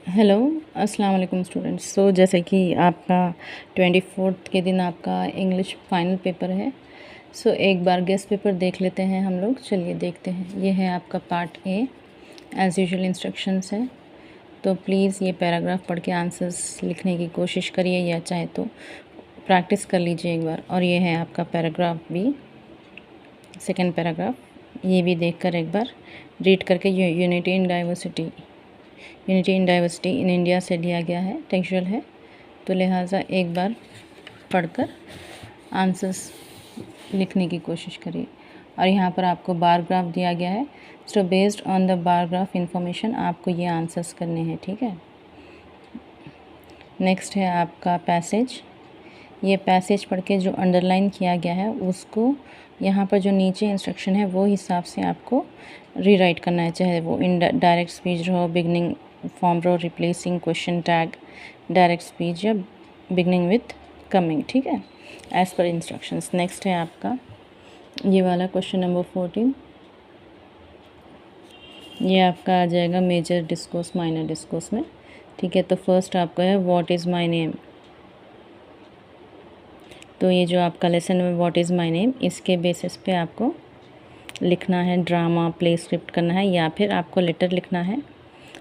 Hello, अस्सलाम वालेकुम students. जैसे कि आपका 24th के दिन आपका इंग्लिश फाइनल पेपर है। एक बार गेस्ट पेपर देख लेते हैं हम लोग। चलिए देखते हैं। ये है आपका part A, as usual instructions है। तो प्लीज़ ये पैराग्राफ पढ़ के आंसर्स लिखने की कोशिश करिए, या चाहे तो प्रैक्टिस कर लीजिए एक बार। और ये है आपका पैराग्राफ बी, सेकेंड पैराग्राफ। ये भी देखकर एक बार रीड करके unity in diversity in India से लिया गया है, टेक्सचुअल है, तो लिहाजा एक बार पढ़कर आंसर्स लिखने की कोशिश करिए। और यहाँ पर आपको बार ग्राफ दिया गया है। Based on the bar graph information आपको ये आंसर्स करने हैं, ठीक है। नेक्स्ट है आपका पैसेज। ये पैसेज पढ़ के जो अंडरलाइन किया गया है उसको यहाँ पर जो नीचे इंस्ट्रक्शन है वो हिसाब से आपको रीराइट करना है, चाहे वो इन डायरेक्ट स्पीच रहो, बिगनिंग फॉर्म रहो, replacing question tag, direct speech, या बिगनिंग विथ कमिंग, ठीक है, एज़ पर इंस्ट्रक्शंस। नेक्स्ट है आपका ये वाला क्वेश्चन नंबर 14। ये आपका आ जाएगा मेजर डिस्कोर्स माइनर डिस्कोर्स में, ठीक है। तो फर्स्ट आपका है व्हाट इज़ माय नेम। तो ये जो आपका लेसन में व्हाट इज़ माय नेम, इसके बेसिस पे आपको लिखना है, ड्रामा प्ले स्क्रिप्ट करना है, या फिर आपको लेटर लिखना है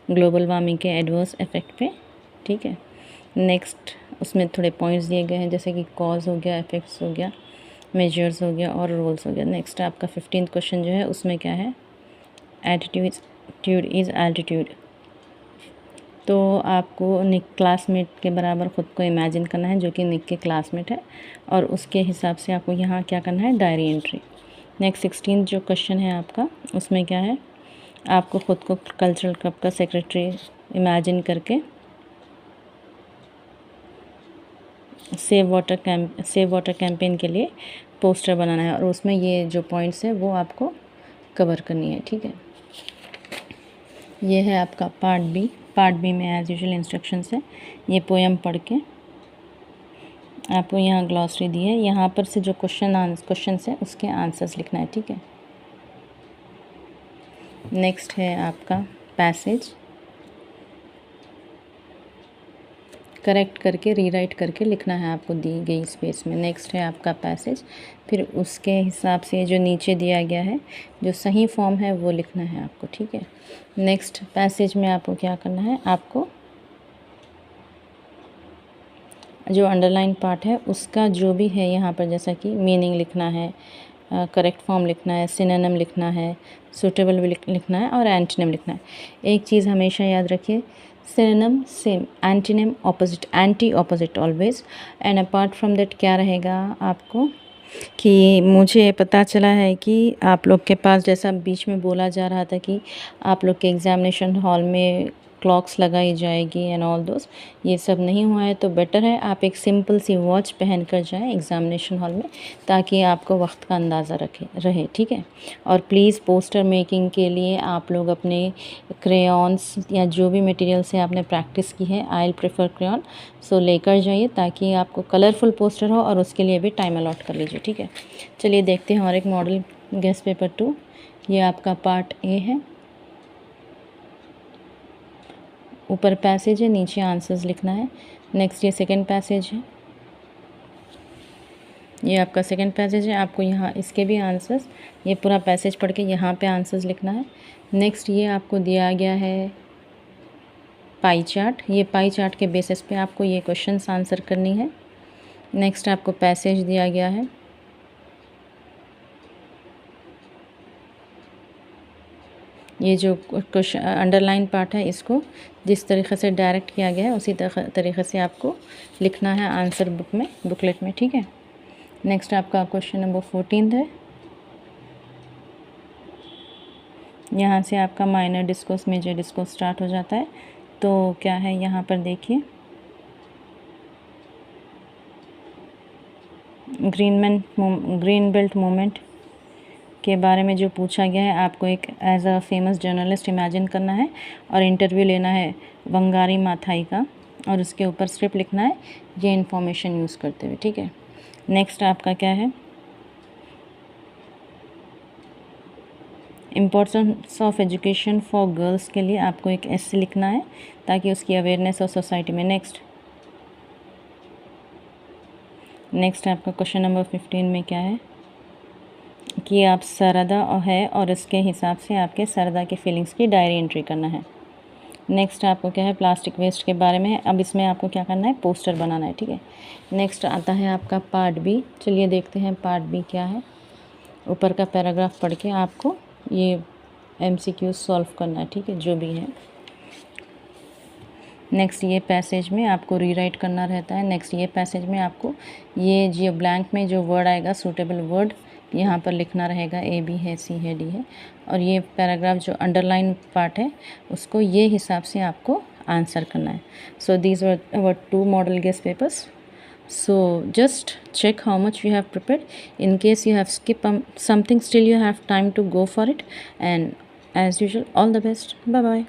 ग्लोबल वार्मिंग के एडवर्स इफेक्ट पे, ठीक है। नेक्स्ट उसमें थोड़े पॉइंट्स दिए गए हैं, जैसे कि कॉज हो गया, इफेक्ट्स हो गया, मेजर्स हो गया और रोल्स हो गया। नेक्स्ट आपका 15th क्वेश्चन जो है उसमें क्या है, एटीट्यूड इज़ एल्टीट्यूड। तो आपको निक क्लासमेट के बराबर ख़ुद को इमेजिन करना है, जो कि निक के क्लासमेट है, और उसके हिसाब से आपको यहाँ क्या करना है, डायरी एंट्री। नेक्स्ट 16th जो क्वेश्चन है आपका, उसमें क्या है, आपको ख़ुद को कल्चरल क्लब का सेक्रेटरी इमेजिन करके सेव वाटर कैंपेन के लिए पोस्टर बनाना है, और उसमें ये जो पॉइंट्स है वो आपको कवर करनी है, ठीक है। ये है आपका पार्ट बी में एज यूजुअल इंस्ट्रक्शंस है। ये पोएम पढ़ के आपको यहाँ ग्लॉसरी दी है, यहाँ पर से जो क्वेश्चंस है उसके आंसर्स लिखना है, ठीक है। नेक्स्ट है आपका पैसेज, करेक्ट करके रीराइट करके लिखना है आपको दी गई स्पेस में। नेक्स्ट है आपका पैसेज, फिर उसके हिसाब से जो नीचे दिया गया है जो सही फॉर्म है वो लिखना है आपको, ठीक है। नेक्स्ट पैसेज में आपको क्या करना है, आपको जो अंडरलाइन पार्ट है उसका जो भी है यहाँ पर, जैसा कि मीनिंग लिखना है, करेक्ट फॉर्म लिखना है, सिनोनिम लिखना है, सूटेबल भी लिखना है, और एंटोनिम लिखना है। एक चीज़ हमेशा याद रखिए, synonym same, antonym opposite, anti opposite always. And apart from that क्या रहेगा आपको, कि मुझे पता चला है कि आप लोग के पास, जैसा बीच में बोला जा रहा था कि आप लोग के एग्ज़ामिनेशन हॉल में क्लॉक्स लगाई जाएगी एंड ऑल दोस, ये सब नहीं हुआ है। तो बेटर है आप एक सिंपल सी वॉच पहन कर जाएँ एग्ज़ामिनेशन हॉल में, ताकि आपको वक्त का अंदाज़ा रहे, ठीक है। और प्लीज़ पोस्टर मेकिंग के लिए आप लोग अपने क्रेयॉन्स या जो भी मटेरियल से आपने प्रैक्टिस की है, आई विल प्रेफर क्रेयॉन, लेकर जाइए, ताकि आपको कलरफुल पोस्टर हो, और उसके लिए भी टाइम अलॉट कर लीजिए, ठीक है। चलिए देखते हैं और एक मॉडल गेस्ट पेपर 2। ये आपका पार्ट ए है, ऊपर पैसेज है, नीचे आंसर्स लिखना है। नेक्स्ट ये सेकंड पैसेज है, ये आपका सेकंड पैसेज है, आपको यहाँ इसके भी आंसर्स, ये पूरा पैसेज पढ़ के यहाँ पे आंसर्स लिखना है। नेक्स्ट ये आपको दिया गया है पाई चार्ट, ये पाई चार्ट के बेसिस पे आपको ये क्वेश्चंस आंसर करनी है। नेक्स्ट आपको पैसेज दिया गया है, ये जो क्वेश्चन अंडरलाइन पार्ट है इसको जिस तरीक़े से डायरेक्ट किया गया है उसी तरीक़े से आपको लिखना है आंसर बुकलेट में, ठीक है। नेक्स्ट आपका क्वेश्चन नंबर 14 है, यहाँ से आपका minor discourse major discourse start हो जाता है। तो क्या है यहाँ पर देखिए, ग्रीन बेल्ट मूवमेंट के बारे में जो पूछा गया है, आपको एक as a famous journalist imagine करना है और इंटरव्यू लेना है वंगारी माथाई का, और उसके ऊपर स्क्रिप्ट लिखना है ये इन्फॉर्मेशन यूज़ करते हुए, ठीक है। नेक्स्ट आपका क्या है, importance of education for girls के लिए आपको एक ऐसे लिखना है ताकि उसकी अवेयरनेस हो सोसाइटी में। नेक्स्ट आपका क्वेश्चन नंबर 15 में क्या है कि आप सरदा है और इसके हिसाब से आपके सरदा के फीलिंग्स की डायरी एंट्री करना है। नेक्स्ट आपको क्या है प्लास्टिक वेस्ट के बारे में। अब इसमें आपको क्या करना है, पोस्टर बनाना है, ठीक है। नेक्स्ट आता है आपका पार्ट बी। चलिए देखते हैं पार्ट बी क्या है। ऊपर का पैराग्राफ पढ़ के आपको ये MCQ सॉल्व करना है, ठीक है, जो भी है। नेक्स्ट ये पैसेज में आपको रीराइट करना रहता है। नेक्स्ट ये पैसेज में आपको ये जो ब्लैंक में जो वर्ड आएगा सूटेबल वर्ड यहाँ पर लिखना रहेगा। A B है, C है, D है। और ये पैराग्राफ जो अंडरलाइन पार्ट है उसको ये हिसाब से आपको आंसर करना है। So these were our 2 model guess papers. So just check how much you have prepared. In case you have skipped something, still you have time to go for it. And as usual, all the best. Bye bye.